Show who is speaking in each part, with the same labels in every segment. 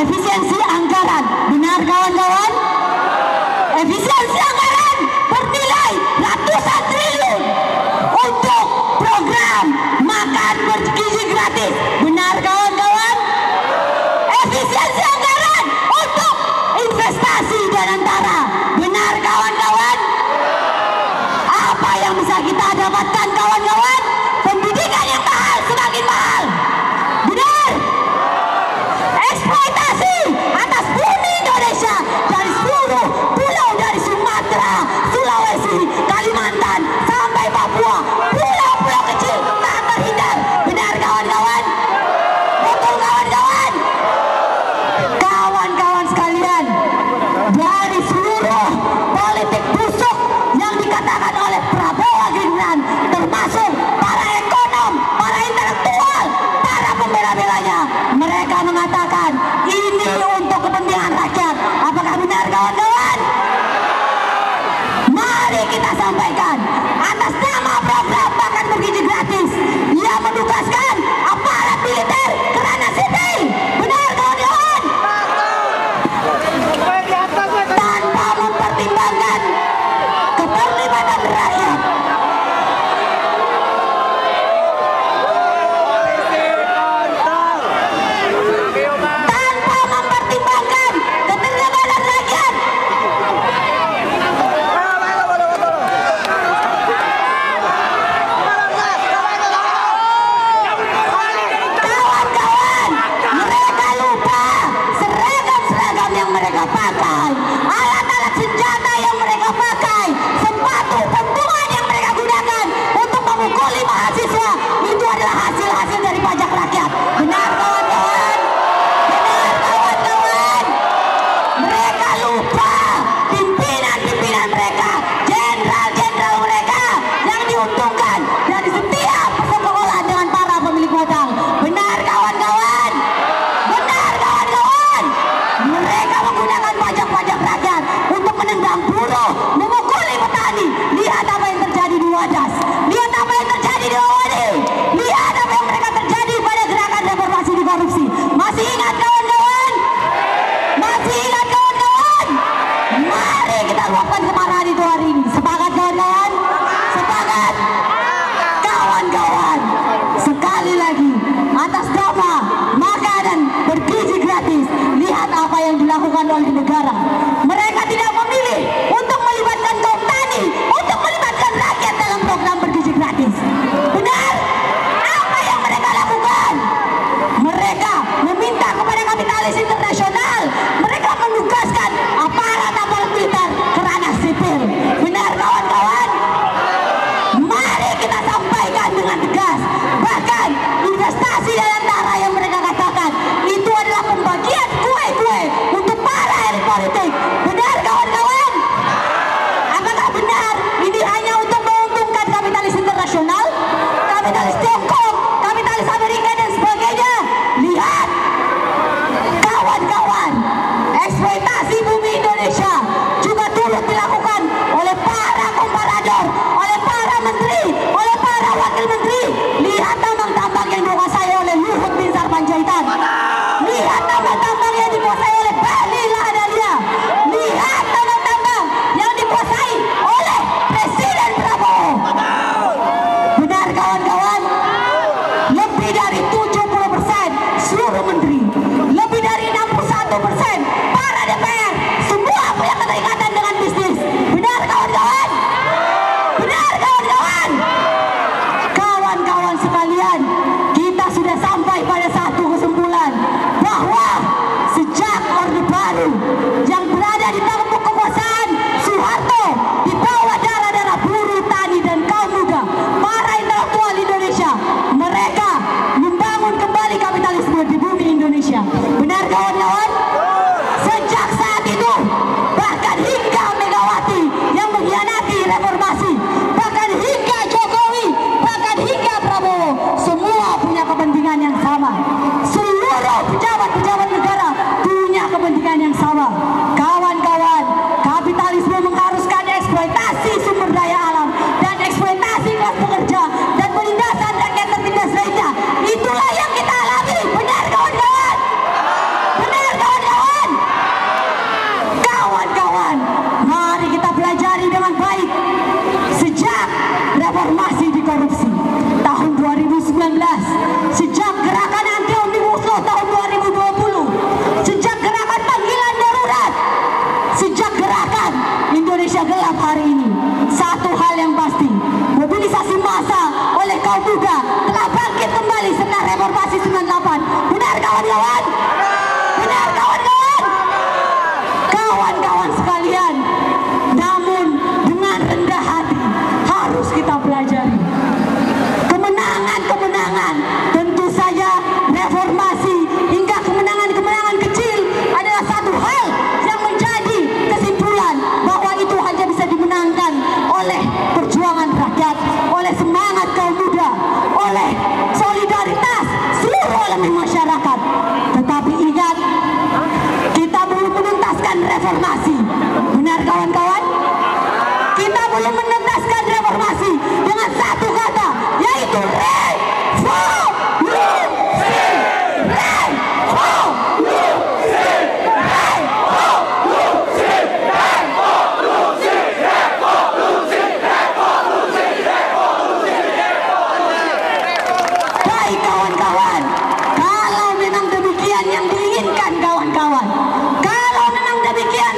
Speaker 1: efisiensi anggaran. Benar kawan-kawan? Efisiensi anggaran bernilai ratusan triliun untuk program makan bergizi gratis. Benar kawan-kawan? Efisiensi anggaran untuk investasi dan antara. Benar kawan-kawan? Apa yang bisa kita dapatkan kawan-kawan? Pendidikan yang mahal semakin mahal. Benar? Eksploitasi atas bumi Indonesia dari seluruh pulau dari Sumatera kawan-kawan? Benar kawan-kawan? Kawan-kawan sekalian, namun dengan rendah hati harus kita pelajari kemenangan-kemenangan. Tentu saja reformasi hingga kemenangan-kemenangan kecil adalah satu hal yang menjadi kesimpulan bahwa itu hanya bisa dimenangkan oleh perjuangan rakyat, oleh semangat kaum muda, oleh solidaritas seluruh elemen masyarakat. Tetapi ingat, kita belum menuntaskan reformasi. Benar kawan-kawan? Kita belum menuntaskan reformasi dengan satu kata, yaitu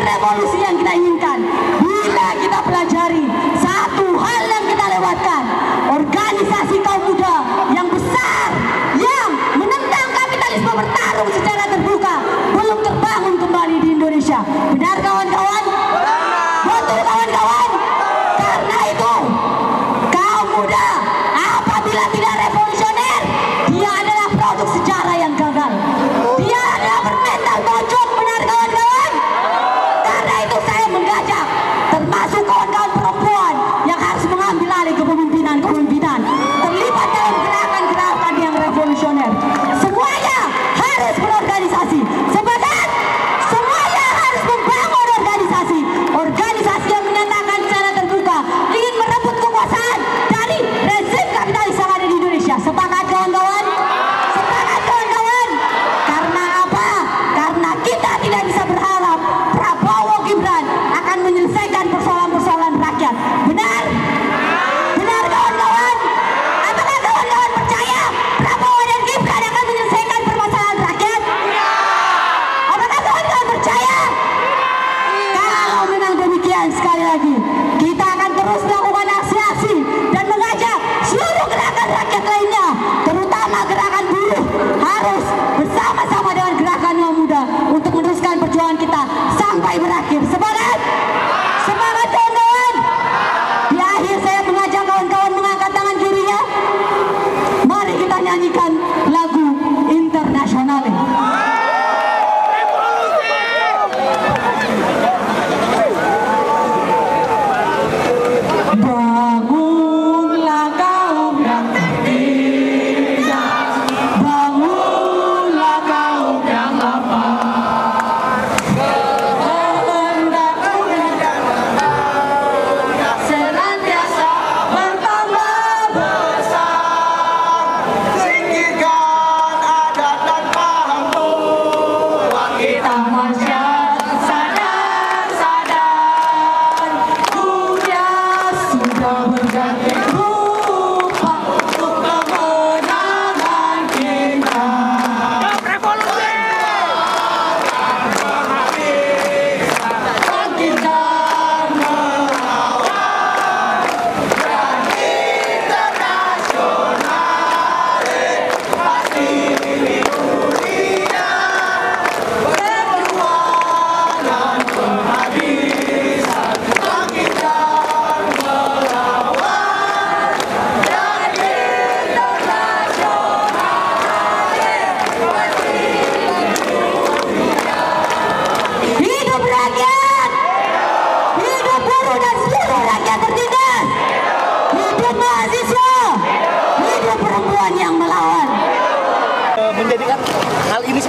Speaker 1: revolusi yang kita inginkan. Bila kita pelajari satu hal yang kita lewatkan, organisasi kaum muda yang besar yang menentang kapitalisme bertarung secara terbuka belum terbangun kembali di Indonesia. Benar kawan-kawan? Betul kawan-kawan? Karena itu kaum muda apabila tidak revolusioner, dia adalah produk sejarah yang gagal. Dia adalah bermental bocor. Benar kawan-kawan? Karena itu saya mengajak termasuk kawan-kawan perempuan yang harus mengambil alih kepemimpinan terlibat dalam gerakan-gerakan yang revolusioner. Semuanya harus berorganisasi. Sepakat? Semuanya harus membangun organisasi. Organisasi yang menyatakan secara terbuka ingin merebut kekuasaan dari rezim kapitalis yang ada di Indonesia. Sepakat kawan-kawan? Sepakat kawan-kawan? Karena apa? Karena kita tidak bisa berharap Prabowo Gibran akan menyelesaikan persoalan-persoalan rakyat. Benar? Benar kawan-kawan? Apakah kawan-kawan percaya Prabowo dan Gibran akan menyelesaikan permasalahan rakyat? Apakah kawan-kawan percaya? Kalau memang demikian, sekali lagi kita akan terus melakukan aksi-aksi dan mengajak seluruh gerakan rakyat lainnya, terutama gerakan buruh, harus bersama-sama dengan gerakan kaum muda untuk meneruskan perjuangan kita sampai berakhir. Semangat! Semangat kawan-kawan! Di akhir saya mengajak kawan-kawan mengangkat tangan kirinya. Mari kita nyanyikan lagu Internasional. Bangunlah kaum yang tertindas, bangunlah kaum yang lapar. Kehendakku senantiasa bertambah besar.
Speaker 2: Singkirkan adat dan paham tua
Speaker 1: Kita masyarakat sadar-sadar, dunia sudah berganti rupa untuk kemenangan kita. Bangkitkan melawan dan internasional, pasti dunia perjuangan penghabisan. Bangkitkan melawan dan internasional. Hidup rakyat! Hidup buruh dan seluruh rakyat tertindas! Hidup mahasiswa! Hidup perempuan yang melawan!
Speaker 2: menjadikan hal ini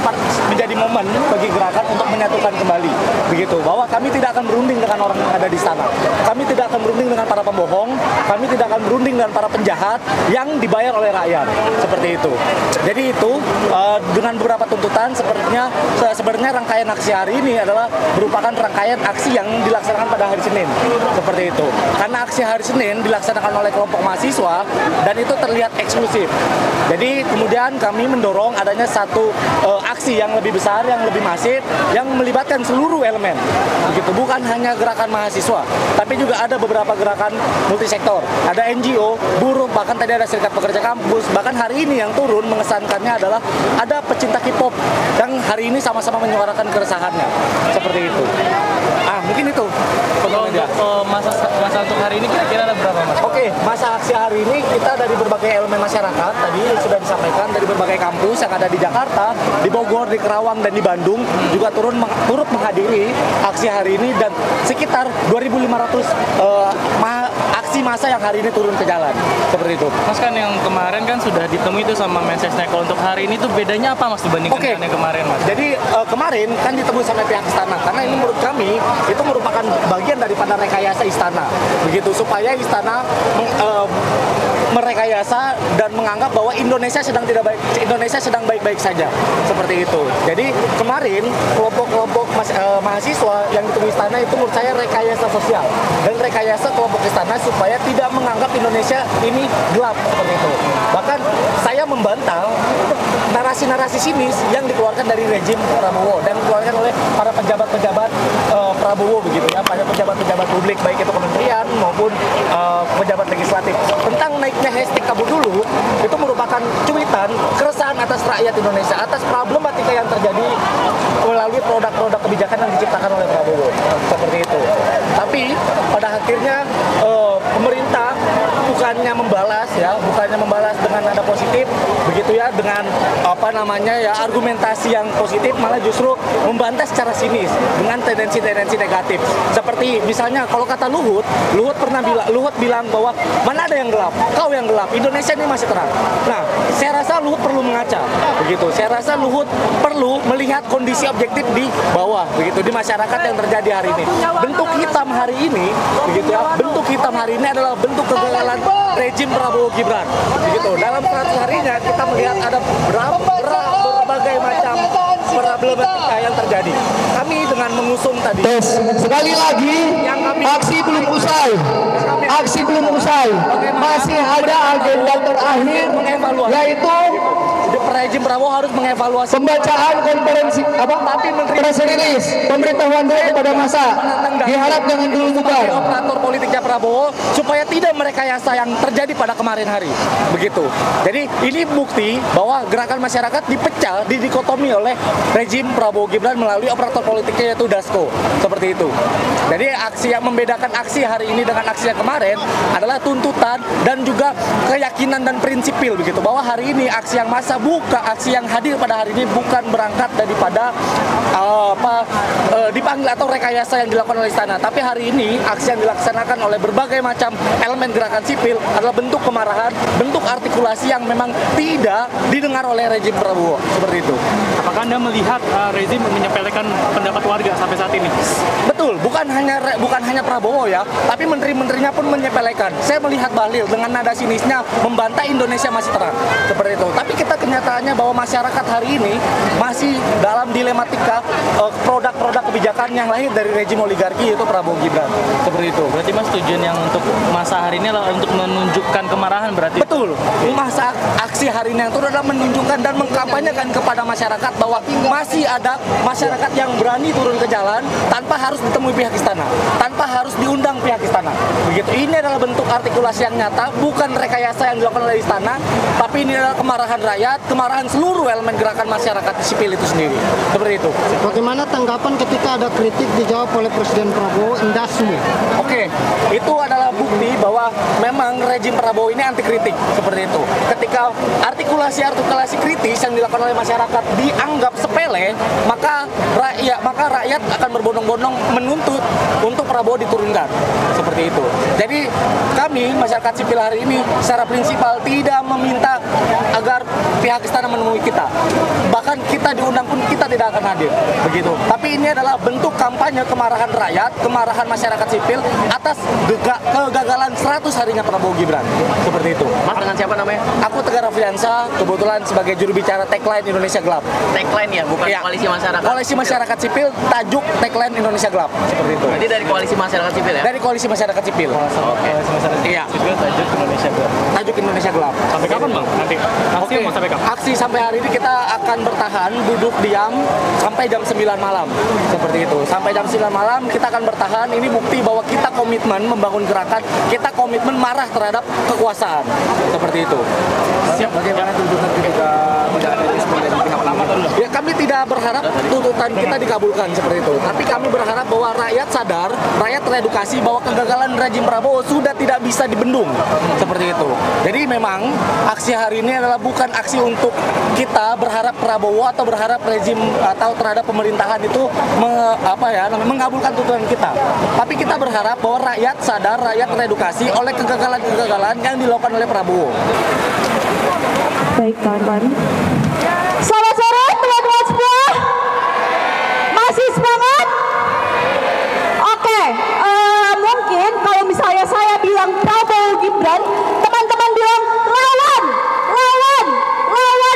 Speaker 2: menjadi momen bagi gerakan untuk menyatukan kembali, begitu, bahwa kami tidak akan berunding dengan orang yang ada di sana, kami tidak akan berunding dengan para pembohong, kami tidak akan berunding dengan para penjahat yang dibayar oleh rakyat, seperti itu. Jadi itu dengan beberapa tuntutan sebenarnya rangkaian aksi hari ini adalah merupakan rangkaian aksi yang dilaksanakan pada hari Senin, seperti itu. Karena aksi hari Senin dilaksanakan oleh kelompok mahasiswa dan itu terlihat eksklusif. Jadi kemudian kami mendorong adanya satu aksi yang lebih besar besar, yang lebih masif, yang melibatkan seluruh elemen. Begitu, bukan hanya gerakan mahasiswa, tapi juga ada beberapa gerakan multisektor. Ada NGO, buruh, bahkan tadi ada serikat pekerja kampus. Bahkan hari ini yang turun mengesankannya adalah ada pecinta K-pop yang hari ini sama-sama menyuarakan keresahannya. Seperti itu. Mungkin itu.
Speaker 3: Kalau untuk masa untuk hari ini kira-kira ada berapa, Mas?
Speaker 2: Oke, masa aksi hari ini kita dari berbagai elemen masyarakat tadi sudah disampaikan, dari berbagai kampus yang ada di Jakarta, di Bogor, di Kerawang, dan di Bandung juga turut menghadiri aksi hari ini, dan sekitar 2.500 aksi massa yang hari ini turun ke jalan. Seperti itu.
Speaker 3: Mas, kan yang kemarin kan sudah ditemui itu sama Mensesnek. Kalau untuk hari ini tuh bedanya apa, Mas, dibandingkan dengan yang kemarin, Mas?
Speaker 2: Jadi kemarin kan ditemui sama pihak istana, karena ini menurut kami itu merupakan bagian daripada rekayasa istana, begitu, supaya istana merekayasa dan menganggap bahwa Indonesia sedang baik-baik saja, seperti itu. Jadi kemarin kelompok-kelompok mahasiswa yang ditemui istana itu menurut saya rekayasa sosial dan rekayasa kelompok istana supaya tidak menganggap Indonesia ini gelap, seperti itu. Bahkan saya membantah narasi-narasi sinis yang dikeluarkan dari rejim Prabowo dan dikeluarkan oleh para pejabat-pejabat Prabowo, begitu ya, pada pejabat-pejabat publik, baik itu kementerian maupun pejabat legislatif, tentang naiknya hashtag kabur dulu. Itu merupakan cuitan keresahan atas rakyat Indonesia, atas problematika yang terjadi melalui produk-produk kebijakan yang diciptakan oleh Prabowo, seperti itu. Tapi pada akhirnya pemerintah bukannya membalas dengan nada positif, begitu ya, dengan argumentasi yang positif, malah justru membantah secara sinis dengan tendensi-tendensi negatif. Seperti misalnya kalau kata Luhut bilang bahwa mana ada yang gelap, kau yang gelap, Indonesia ini masih terang. Nah, saya rasa Luhut perlu mengaca, begitu. Saya rasa Luhut perlu melihat kondisi objektif di bawah, begitu, di masyarakat yang terjadi hari ini. Bentuk hitam hari ini, begitu ya, bentuk hitam hari ini adalah bentuk kegagalan rejim Prabowo Gibran, begitu. Dalam 100 harinya kita melihat ada berbagai macam problematika yang terjadi. Kami dengan mengusung tadi.
Speaker 4: Sekali lagi, aksi belum usai. Masih ada agenda terakhir, yaitu
Speaker 2: rejim Prabowo harus mengevaluasi
Speaker 4: pembacaan konferensi press release pemberitahuan dulu kepada massa. Diharap jangan dulu bubar.
Speaker 2: Operator politiknya Prabowo supaya tidak merekayasa yang terjadi pada kemarin hari, begitu. Jadi ini bukti bahwa gerakan masyarakat dipecah, didikotomi oleh rejim Prabowo Gibran melalui operator politiknya, yaitu Dasko, seperti itu. Jadi aksi yang membedakan aksi hari ini dengan aksi yang kemarin adalah tuntutan dan juga keyakinan dan prinsipil, begitu, bahwa hari ini aksi yang massa aksi yang hadir pada hari ini bukan berangkat daripada dipanggil atau rekayasa yang dilakukan oleh istana, tapi hari ini aksi yang dilaksanakan oleh berbagai macam elemen gerakan sipil adalah bentuk kemarahan, bentuk artikulasi yang memang tidak didengar oleh rejim Prabowo, seperti itu.
Speaker 3: Apakah Anda melihat rezim menyepelekan pendapat warga sampai saat ini?
Speaker 2: Betul, bukan hanya Prabowo ya, tapi menteri-menterinya pun menyepelekan. Saya melihat Bahlil dengan nada sinisnya membantah Indonesia masih terang, seperti itu. Tapi kita kenyataannya bahwa masyarakat hari ini masih dalam dilematika produk-produk kebijakan yang lahir dari rejim oligarki, yaitu Prabowo Gibran, seperti itu.
Speaker 3: Berarti Mas, tujuan yang untuk masa hari ini adalah untuk menunjukkan kemarahan, berarti?
Speaker 2: Betul, masa aksi hari ini itu adalah menunjukkan dan mengkampanyekan kepada masyarakat bahwa masih ada masyarakat yang berani turun ke jalan tanpa harus ditemui pihak istana, tanpa harus diundang pihak istana, begitu. Ini adalah bentuk artikulasi yang nyata, bukan rekayasa yang dilakukan oleh istana, tapi ini adalah kemarahan rakyat, kemarahan seluruh elemen gerakan masyarakat sipil itu sendiri, seperti itu.
Speaker 5: Bagaimana tanggapan ketika ada kritik dijawab oleh Presiden Prabowo, indasmu?
Speaker 2: Oke, itu adalah bukti bahwa memang rejim Prabowo ini anti kritik, seperti itu. Ketika artikulasi kritis yang dilakukan oleh masyarakat dianggap sepele, maka rakyat akan berbondong-bondong menuntut untuk Prabowo diturunkan, seperti itu. Jadi kami masyarakat sipil hari ini secara prinsipal tidak meminta agar pihak istana menemui kita. Bahkan kita diundang pun kita tidak akan hadir, begitu. Tapi ini adalah bentuk kampanye kemarahan rakyat, kemarahan masyarakat sipil atas kegagalan 100 harinya Prabowo Gibran, seperti itu.
Speaker 3: Mas, dengan siapa namanya?
Speaker 2: Aku Tegar Afriansa, kebetulan sebagai juru bicara tagline Indonesia Gelap.
Speaker 3: Tagline ya, bukan
Speaker 2: Ya.
Speaker 3: koalisi masyarakat.
Speaker 2: Koalisi masyarakat sipil, tajuk tagline Indonesia Gelap, seperti itu.
Speaker 3: Berarti dari koalisi masyarakat sipil ya?
Speaker 2: Dari koalisi masyarakat sipil.
Speaker 3: Oke.
Speaker 2: Iya.
Speaker 3: Tajuk Indonesia Gelap.
Speaker 2: Tajuk Indonesia Gelap.
Speaker 3: Sampai kapan, Bang? Nanti.
Speaker 2: Oke.
Speaker 3: Mau sampai kapan?
Speaker 2: aksi sampai hari ini kita akan bertahan duduk diam sampai jam 9 malam. Seperti itu. Sampai jam 9 malam kita akan bertahan. Ini bukti bahwa kita komitmen membangun gerakan, kita komitmen marah terhadap kekuasaan. Seperti itu.
Speaker 6: Bagaimana tuntutan ketika tidak ada respon dari pihak pemerintah?
Speaker 2: Ya, kami tidak berharap tuntutan kita dikabulkan seperti itu. Tapi kami berharap bahwa rakyat sadar, rakyat teredukasi bahwa kegagalan rezim Prabowo sudah tidak bisa dibendung. Seperti itu. Jadi memang aksi hari ini adalah bukan aksi untuk kita berharap Prabowo atau berharap rezim atau terhadap pemerintahan itu mengabulkan tuntutan kita. Tapi kita berharap bahwa rakyat sadar, rakyat teredukasi oleh kegagalan-kegagalan yang dilakukan oleh Prabowo.
Speaker 1: Baik kawan-kawan. Selamat sore teman-teman semua. Masih semangat? Oke, mungkin kalau misalnya saya bilang Prabowo Gibran, teman-teman bilang lawan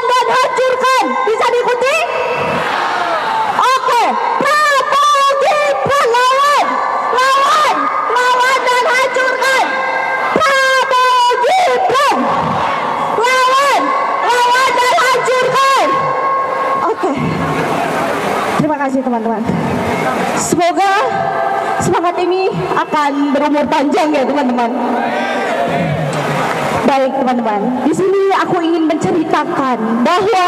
Speaker 1: dan hancurkan. Bisa diikuti? Oke, Prabowo Gibran lawan dan hancurkan. Prabowo Gibran lawan dan hancurkan. Oke. Terima kasih teman-teman. Semoga semangat ini akan berumur panjang ya teman-teman. Baik teman-teman, di sini aku ingin menceritakan bahwa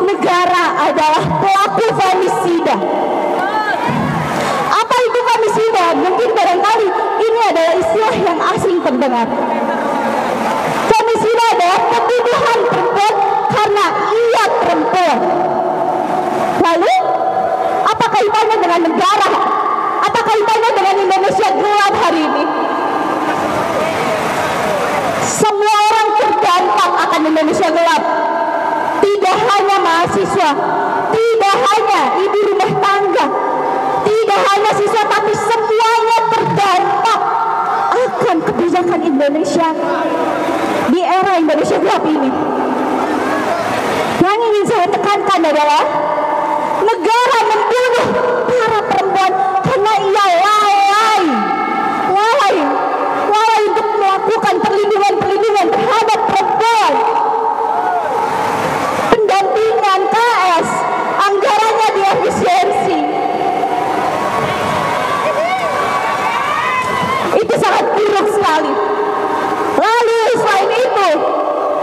Speaker 1: negara adalah pelaku femisida. Apa itu femisida? Mungkin barangkali ini adalah istilah yang asing terdengar. Femisida adalah pembunuhan perempuan karena ia perempuan. Lalu, apa kaitannya dengan negara? Apa kaitannya dengan Indonesia gelap hari ini? Semua orang terdampak akan Indonesia gelap. Tidak hanya mahasiswa, tidak hanya ibu rumah tangga, tidak hanya siswa, tapi semuanya terdampak akan kebijakan Indonesia di era Indonesia gelap ini. Yang ingin saya tekankan adalah negara membunuh para perempuan karena ia lalai untuk melakukan perlindungan terhadap perempuan. Pendampingan KS, anggarannya diefisiensi. Itu sangat buruk sekali. Lalu selain itu,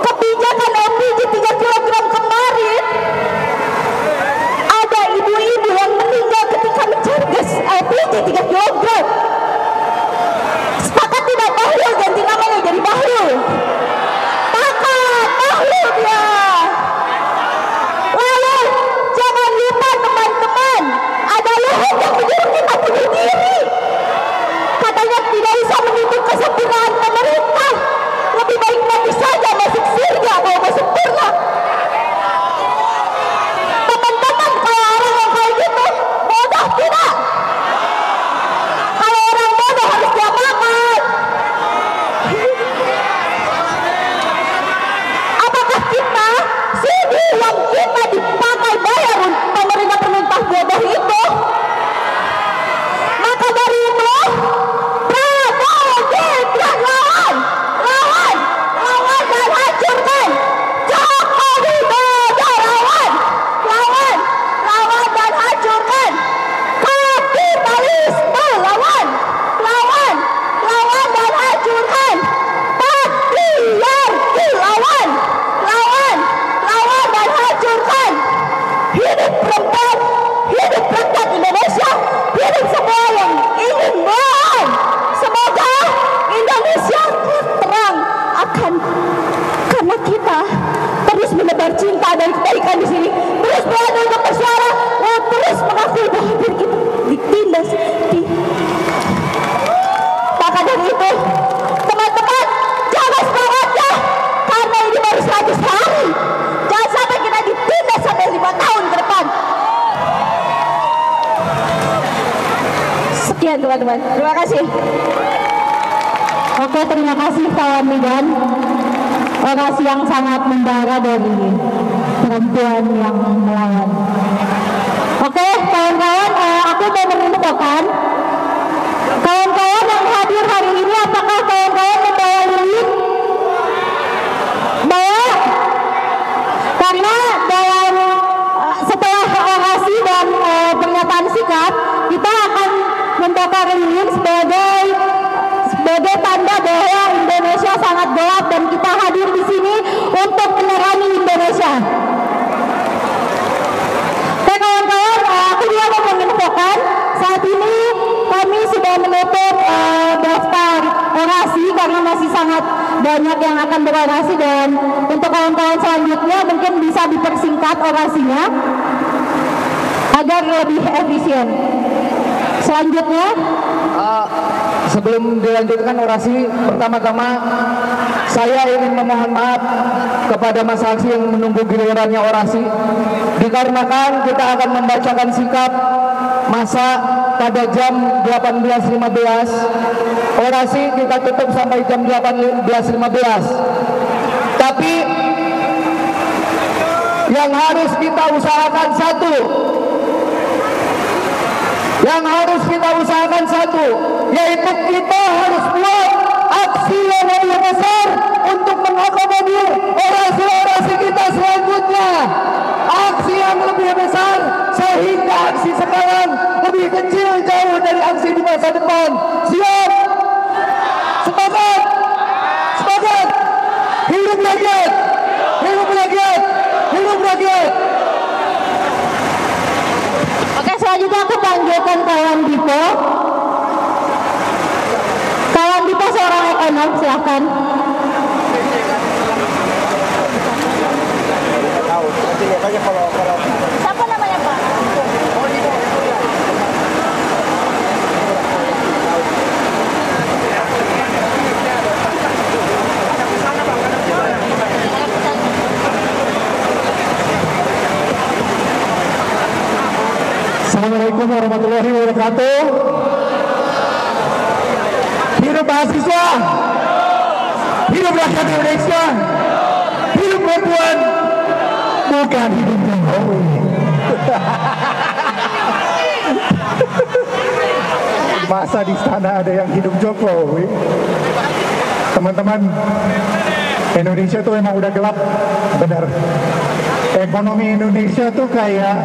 Speaker 1: kebijakan LPG 3 kg kemarin, ada ibu-ibu yang meninggal ketika mencari gas LPG 3 kg. Sepakat tidak Bahlul ganti namanya jadi Bahlul? Sepakat, Bahlul ya. Lalu jangan lupa teman-teman, ada Luhut yang menyuruh kita bunuh diri. Katanya tidak usah menuntut kesempurnaan pemerintah, lebih baik mati saja masuk surga kalau mau sempurna. Teman-teman, kalau orang yang kayak gitu bodoh tidak? Kalau orang bodoh harus diapakan? Apakah kita sudi yang kita dipakai bayar untuk pemerintah bodoh itu? Maka dari itu, Prabowo Gibran lawan dan hancurkan. Jokowi Dodo lawan dan hancurkan. Kapitalisme lawan dan hancurkan. Patriarki lawan dan hancurkan. Hidup perempuan, hidup rakyat Indonesia, hidup semua yang ingin melawan. Semoga Indonesia terang akan, karena kita terus menebar cinta dan kebaikan di sini, terus berada untuk bersuara, terus mengakui bahwa diri kita ditindas. Maka dari itu, teman-teman, jaga semangatnya, karena ini baru 100 hari. Jangan sampai kita ditindas sampai 5 tahun ke depan. Sekian teman-teman, terima kasih. Oke, terima kasih kawan Midan. Orasi yang sangat membara dari perempuan yang melawan. Oke, kawan-kawan, aku mau menginfokan kawan-kawan yang hadir hari ini, apakah kawan-kawan membawa lilin? Bawa? Karena sangat banyak yang akan berorasi, dan untuk kawan-kawan selanjutnya mungkin bisa dipersingkat orasinya agar lebih efisien. Selanjutnya,
Speaker 4: sebelum dilanjutkan orasi, pertama-tama saya ingin memohon maaf kepada Mas Aksi yang menunggu gilirannya orasi, dikarenakan kita akan membacakan sikap masa pada jam 18.15. Orasi kita tutup sampai jam 18.15. Tapi yang harus kita usahakan satu, yaitu kita harus buat aksi yang lebih besar untuk mengakomodir orasi-orasi kita selanjutnya. Aksi yang lebih besar sehingga aksi sekarang lebih kecil jauh dari aksi di masa depan. Siap? Sepakat? Sepakat? Hidup rakyat! Hidup rakyat! Hidup rakyat!
Speaker 1: oke, selanjutnya aku panggilkan kawan Dipo. Kawan Dipo seorang ekonom, silahkan. Siapa namanya, Pak?
Speaker 4: Assalamualaikum warahmatullahi wabarakatuh. Hidup mahasiswa, hidup rakyat Indonesia, hidup perempuan, bukan hidup Jokowi. Masa di istana ada yang hidup Jokowi? Teman-teman, Indonesia tuh emang udah gelap, benar. Ekonomi Indonesia tuh kayak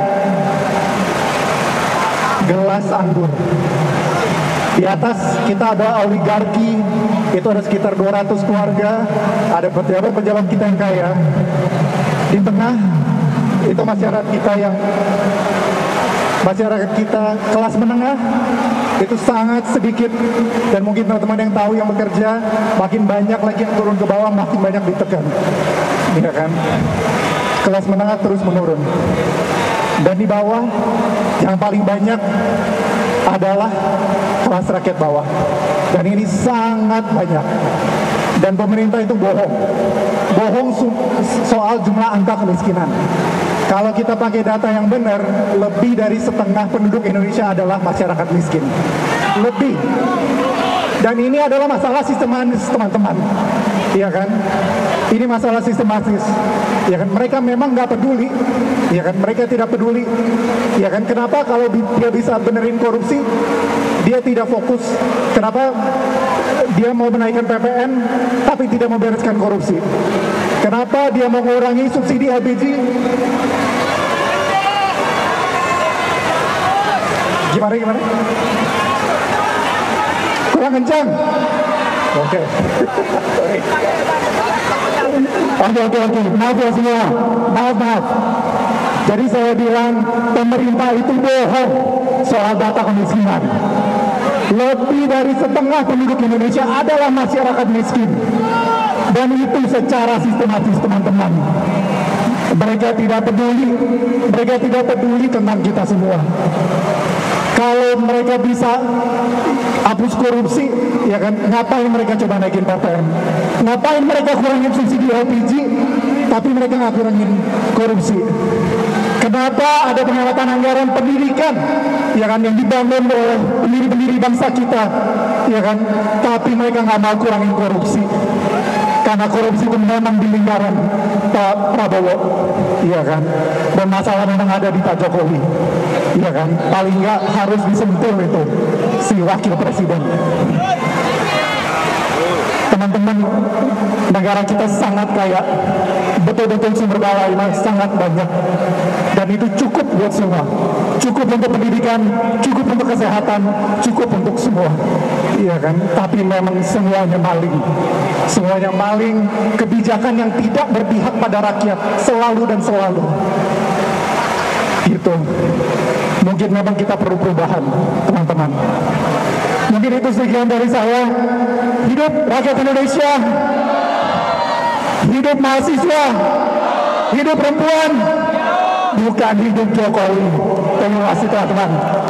Speaker 4: gelas anggur. Di atas kita ada oligarki, itu ada sekitar 200 keluarga, ada pejabat-pejabat kita yang kaya. Di tengah itu masyarakat kita kelas menengah, itu sangat sedikit. Dan mungkin teman-teman yang tahu yang bekerja, makin banyak lagi yang turun ke bawah, makin banyak ditekan, ya kan? Kelas menengah terus menurun. Dan di bawah yang paling banyak adalah kelas rakyat bawah. Dan ini sangat banyak. Dan pemerintah itu bohong. Bohong soal jumlah angka kemiskinan. Kalau kita pakai data yang benar, lebih dari setengah penduduk Indonesia adalah masyarakat miskin. Lebih. Dan ini adalah masalah sistematis, teman-teman. Iya kan? Ini masalah sistematis. Ya kan? Mereka memang nggak peduli. Ya kan? Mereka tidak peduli. Ya kan? Kenapa kalau dia bisa benerin korupsi, dia tidak fokus? Kenapa dia mau menaikkan PPN tapi tidak membereskan korupsi? Kenapa dia mau mengurangi subsidi LPG? Gimana? Kurang kencang? Oke. Oke. Maaf ya semua. Maaf. Jadi saya bilang pemerintah itu bohong soal data kemiskinan. Lebih dari setengah penduduk Indonesia adalah masyarakat miskin. Dan itu secara sistematis, teman-teman. Mereka tidak peduli tentang kita semua. Kalau mereka bisa hapus korupsi, ya kan, ngapain mereka coba naikin PPN? Ngapain mereka kurangin subsidi LPG, tapi mereka nggak kurangin korupsi? Kenapa ada penghematan anggaran pendidikan, ya kan, yang dibangun oleh pendiri-pendiri bangsa kita, ya kan, tapi mereka nggak mau kurangin korupsi? Karena korupsi itu memang di lingkaran Pak Prabowo, iya kan, dan masalah memang ada di Pak Jokowi, iya kan, paling nggak harus disentuh itu si wakil presiden. Teman-teman, negara kita sangat kaya, betul-betul sumber daya alam sangat banyak, dan itu cukup buat semua, cukup untuk pendidikan, cukup untuk kesehatan, cukup untuk semua, iya kan. Tapi memang semuanya maling, kebijakan yang tidak berpihak pada rakyat selalu dan selalu. Gitu. Mungkin memang kita perlu perubahan, teman-teman. Mungkin itu Itu sekian dari saya. Hidup rakyat Indonesia, hidup mahasiswa, hidup perempuan, bukan hidup Jokowi. Terima kasih teman-teman.